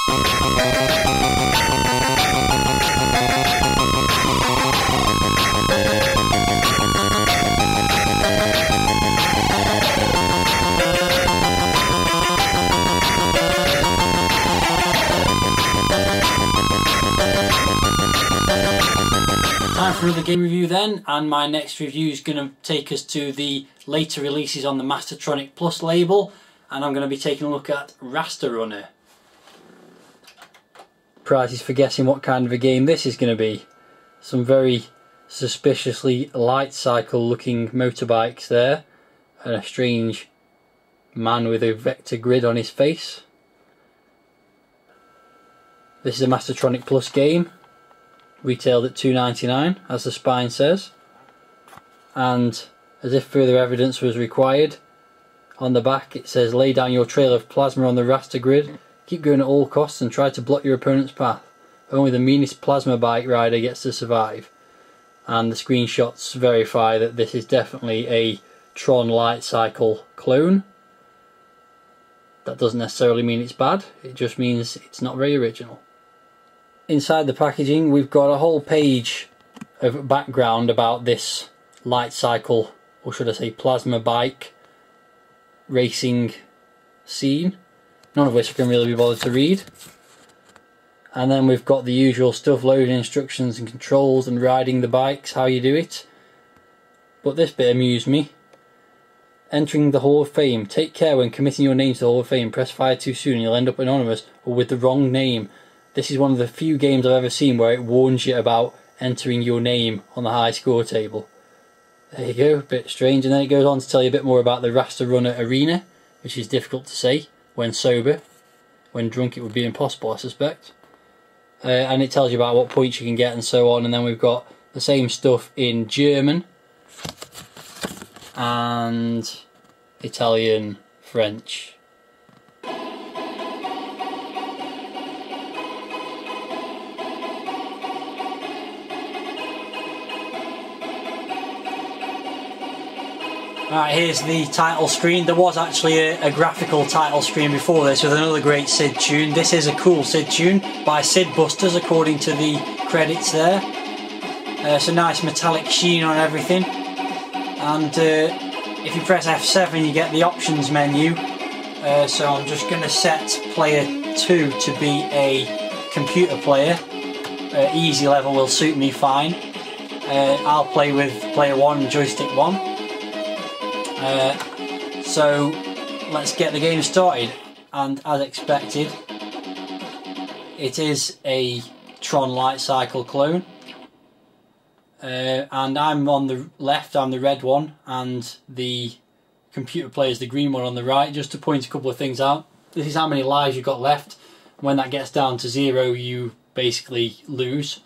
Time for another game review then, and my next review is going to take us to the later releases on the Mastertronic Plus label, and I'm going to be taking a look at Raster Runner. Prizes for guessing what kind of a game this is going to be. Some very suspiciously light cycle looking motorbikes there, and a strange man with a vector grid on his face. This is a Mastertronic Plus game, retailed at $2.99 as the spine says, and as if further evidence was required, on the back it says lay down your trail of plasma on the raster grid, keep going at all costs and try to block your opponent's path. Only the meanest plasma bike rider gets to survive. And the screenshots verify that this is definitely a Tron light cycle clone. That doesn't necessarily mean it's bad, it just means it's not very original. Inside the packaging we've got a whole page of background about this light cycle, or should I say plasma bike racing scene, none of which I can really be bothered to read. And then we've got the usual stuff, loading instructions and controls and riding the bikes, how you do it. But this bit amused me. Entering the Hall of Fame. Take care when committing your name to the Hall of Fame. Press fire too soon and you'll end up anonymous or with the wrong name. This is one of the few games I've ever seen where it warns you about entering your name on the high score table. There you go, a bit strange. And then it goes on to tell you a bit more about the Raster Runner arena, which is difficult to say when sober. When drunk it would be impossible, I suspect. And it tells you about what points you can get and so on. And then we've got the same stuff in German and Italian, French. Right, here's the title screen. There was actually a graphical title screen before this with another great SID tune. This is a cool SID tune by SID Busters according to the credits there. It's a nice metallic sheen on everything. And if you press F7 you get the options menu. So I'm just going to set player 2 to be a computer player. Easy level will suit me fine. I'll play with player 1 joystick 1. So let's get the game started, and as expected it is a Tron light cycle clone, and I'm on the left, I'm the red one, and the computer player is the green one on the right. Just to point a couple of things out, this is how many lives you've got left. When that gets down to 0 you basically lose.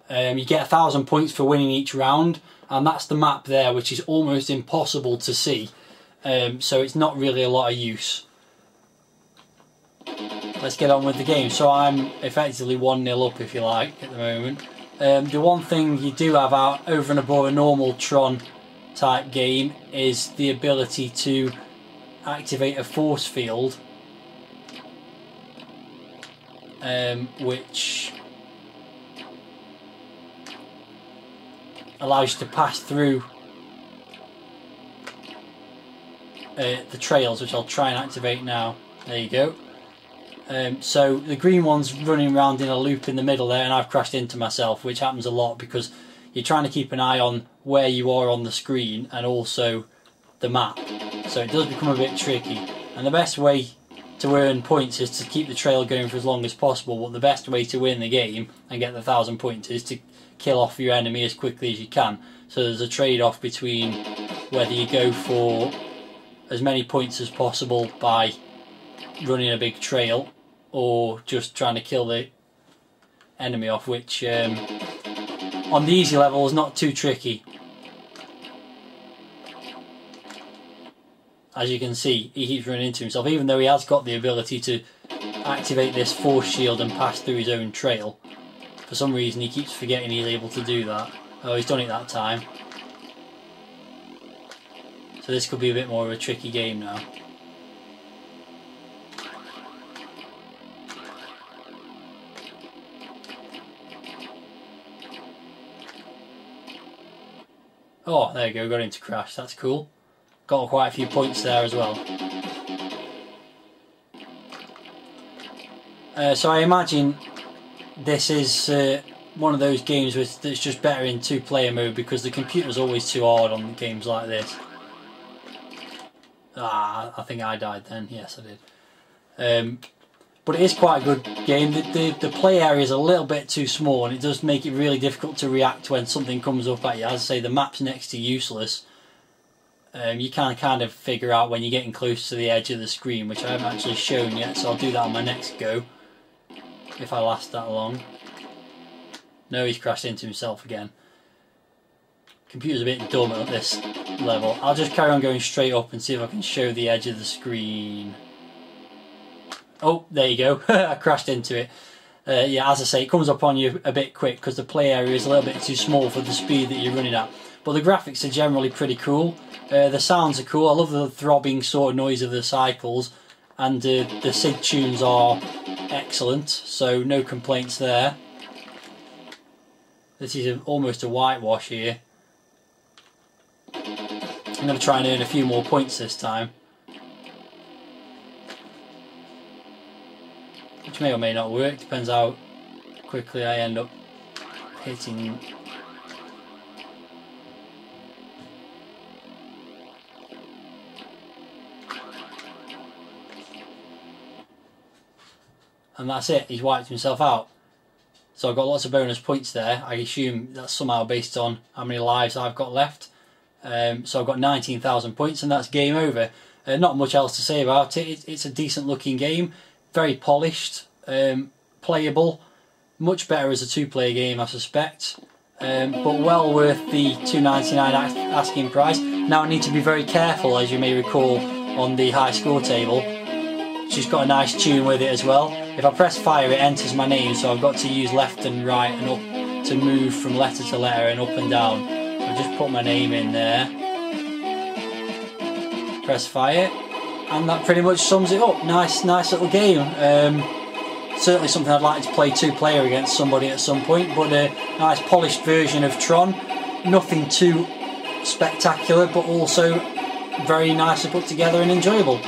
You get 1,000 points for winning each round, and that's the map there, which is almost impossible to see, so it's not really a lot of use. Let's get on with the game. So I'm effectively 1-0 up if you like at the moment. The one thing you do have out over and above a normal Tron type game is the ability to activate a force field, which allows you to pass through the trails, which I'll try and activate now. There you go. So the green one's running around in a loop in the middle there, and I've crashed into myself, which happens a lot because you're trying to keep an eye on where you are on the screen and also the map, so it does become a bit tricky. And the best way to earn points is to keep the trail going for as long as possible, but the best way to win the game and get the 1,000 points is to kill off your enemy as quickly as you can. So there's a trade-off between whether you go for as many points as possible by running a big trail or just trying to kill the enemy off, which on the easy level is not too tricky. As you can see, he keeps running into himself, even though he has got the ability to activate this force shield and pass through his own trail. For some reason he keeps forgetting he's able to do that. Oh, he's done it that time. So this could be a bit more of a tricky game now. Oh, there you go, got him to crash, that's cool. Got quite a few points there as well. So I imagine this is one of those games that's just better in 2-player mode, because the computer's always too hard on games like this. Ah, I think I died then. Yes, I did. But it is quite a good game. The play area is a little bit too small, and it does make it really difficult to react when something comes up at you. As I say, the map's next to useless. You can kind of figure out when you're getting close to the edge of the screen, which I haven't actually shown yet, so I'll do that on my next go, if I last that long. No, he's crashed into himself again. Computer's a bit dumb at this level. I'll just carry on going straight up and see if I can show the edge of the screen. Oh, there you go. I crashed into it. Yeah, as I say, it comes up on you a bit quick because the play area is a little bit too small for the speed that you're running at. But the graphics are generally pretty cool. The sounds are cool. I love the throbbing sort of noise of the cycles, and the SID tunes are excellent, so no complaints there. This is almost a whitewash here. I'm going to try and earn a few more points this time, which may or may not work, depends how quickly I end up hitting. And that's it, he's wiped himself out. So I've got lots of bonus points there. I assume that's somehow based on how many lives I've got left. So I've got 19,000 points, and that's game over. Not much else to say about it. It's a decent looking game, very polished, playable, much better as a 2-player game I suspect, but well worth the $2.99 asking price. Now I need to be very careful, as you may recall on the high score table. She's got a nice tune with it as well. If I press fire, it enters my name, so I've got to use left and right and up to move from letter to letter and up and down. I've just put my name in there. Press fire, and that pretty much sums it up. Nice little game. Certainly something I'd like to play 2-player against somebody at some point, but a nice polished version of Tron. Nothing too spectacular, but also very nicely put together and enjoyable.